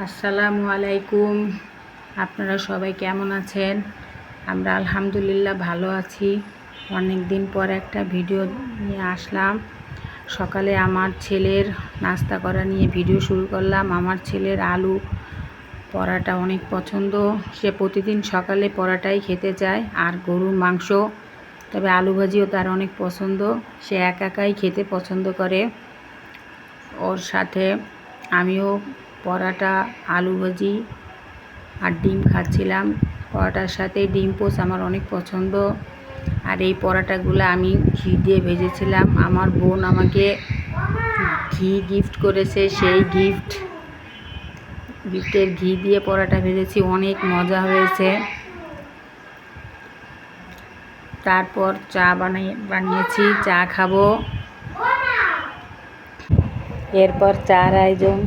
আসসালামু আলাইকুম। আপনারা সবাই কেমন আছেন? আমরা আলহামদুলিল্লাহ ভালো আছি। অনেক দিন পর একটা ভিডিও নিয়ে আসলাম। সকালে আমার ছেলের নাস্তা করা নিয়ে ভিডিও শুরু করলাম। আমার ছেলের আলু পরাটা অনেক পছন্দ। সে প্রতিদিন সকালে পরাটাই খেতে চায় আর গরুর মাংস, তবে আলু ভাজিও তার অনেক পছন্দ। সে একাই খেতে পছন্দ করে। ওর সাথে আমিও পরাটা, আলু ভাজি আর ডিম খাচ্ছিলাম। পরাটার সাথে ডিম পোচ আমার অনেক পছন্দ। আর এই পরাটাগুলো আমি ঘি দিয়ে ভেজেছিলাম। আমার বোন আমাকে ঘি গিফট করেছে। সেই গিফটের ঘি দিয়ে পরাটা ভেজেছি, অনেক মজা হয়েছে। তারপর চা বানিয়েছি, চা খাবো। এরপর চার আয়োজন,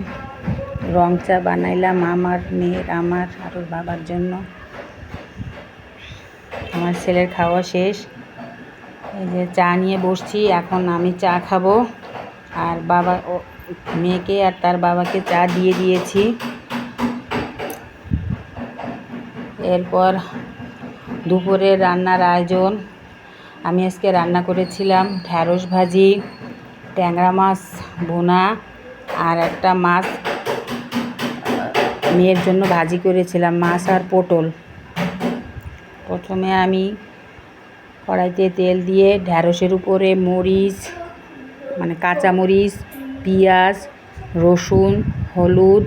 রং চা বানাইলাম আমার মেয়ের, আমার আর ওর বাবার জন্য। আমার ছেলের খাওয়া শেষ। এই যে চা নিয়ে বসছি, এখন আমি চা খাবো। আর মেয়েকে আর তার বাবাকে চা দিয়ে দিয়েছি। এরপর দুপুরে রান্নার আয়োজন। আমি আজকে রান্না করেছিলাম ঢ্যাঁড়স ভাজি, ট্যাংরা মাছ ভুনা আর একটা মাছ মেয়ের জন্য ভাজি করেছিলাম, মাছ আর পটল। প্রথমে আমি কড়াইতে তেল দিয়ে ঢ্যাঁড়সের উপরে মরিচ, মানে কাঁচা মরিচ, পেঁয়াজ, রসুন, হলুদ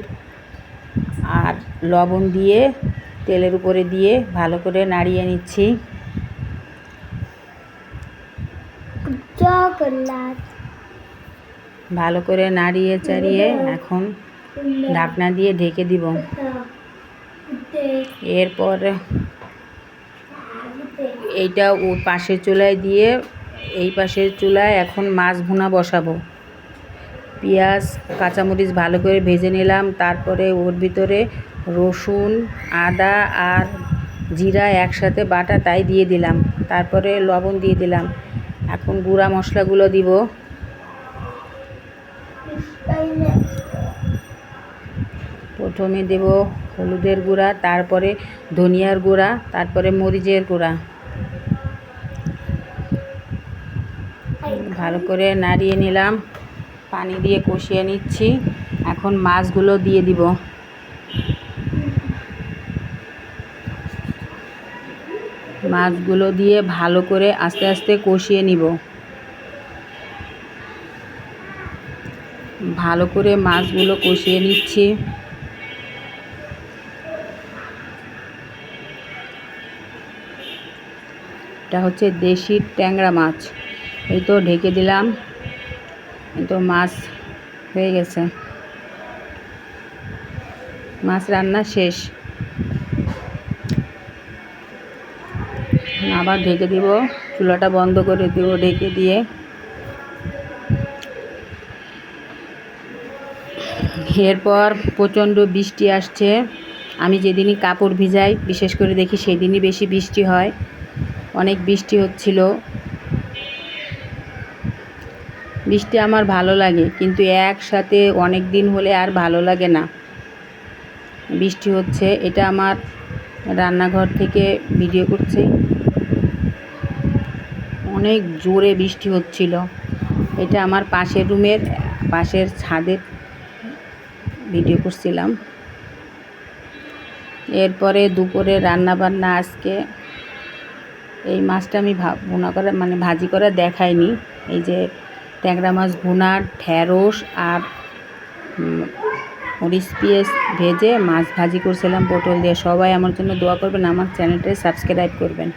আর লবণ দিয়ে তেলের উপরে দিয়ে ভালো করে নাড়িয়ে নিচ্ছি। ভালো করে নাড়িয়ে চাড়িয়ে এখন ঢাকনা দিয়ে ঢেকে দিব। এরপর এইটা ও পাশের চুলায় দিয়ে এই পাশের চুলায় এখন মাছ ভুনা বসাবো। পেঁয়াজ, কাঁচামরিচ ভালো করে ভেজে নিলাম। তারপরে ওর ভিতরে রসুন, আদা আর জিরা একসাথে বাটা তাই দিয়ে দিলাম। তারপরে লবণ দিয়ে দিলাম। এখন গুঁড়া মশলাগুলো দিব। প্রথমে দেব হলুদের গুঁড়া, তারপরে ধনিয়ার গুঁড়া, তারপরে মরিচের গুঁড়া। ভালো করে নাড়িয়ে নিলাম, পানি দিয়ে কষিয়ে নিচ্ছি। এখন মাছগুলো দিয়ে দিব। মাছগুলো দিয়ে ভালো করে আস্তে আস্তে কষিয়ে নিব। ভালো করে মাছগুলো কষিয়ে নিচ্ছি। এটা হচ্ছে দেশি ট্যাংরা মাছ। এই তো ঢেকে দিলাম। এই তো মাছ হয়ে গেছে, মাছ রান্না শেষ। আবার ঢেকে দিব, চুলাটা বন্ধ করে দিব ঢেকে দিয়ে। এরপর প্রচণ্ড বৃষ্টি আসছে। আমি যেদিনই কাপড় ভিজাই, বিশেষ করে দেখি সেদিনই বেশি বৃষ্টি হয়। অনেক বৃষ্টি হচ্ছিল। বৃষ্টি আমার ভালো লাগে, কিন্তু একসাথে অনেক দিন হলে আর ভালো লাগে না। বৃষ্টি হচ্ছে, এটা আমার রান্নাঘর থেকে ভিডিও করছি। অনেক জোরে বৃষ্টি হচ্ছিল। এটা আমার পাশের রুমের পাশের ছাদের ভিডিও করছিলাম। এরপরে দুপুরে রান্নাবান্না আজকে এই মাছটা আমি ভুনা করা, মানে ভাজি করা দেখাইনি। এই যে ট্যাংরা মাছ ভুনা, ঢ্যাঁড়স আর মরিচ পেঁয়াজ ভেজে মাছ ভাজি করছিলাম পটল দিয়ে। সবাই আমার জন্য দোয়া করবেন, আমার চ্যানেলটা সাবস্ক্রাইব করবেন।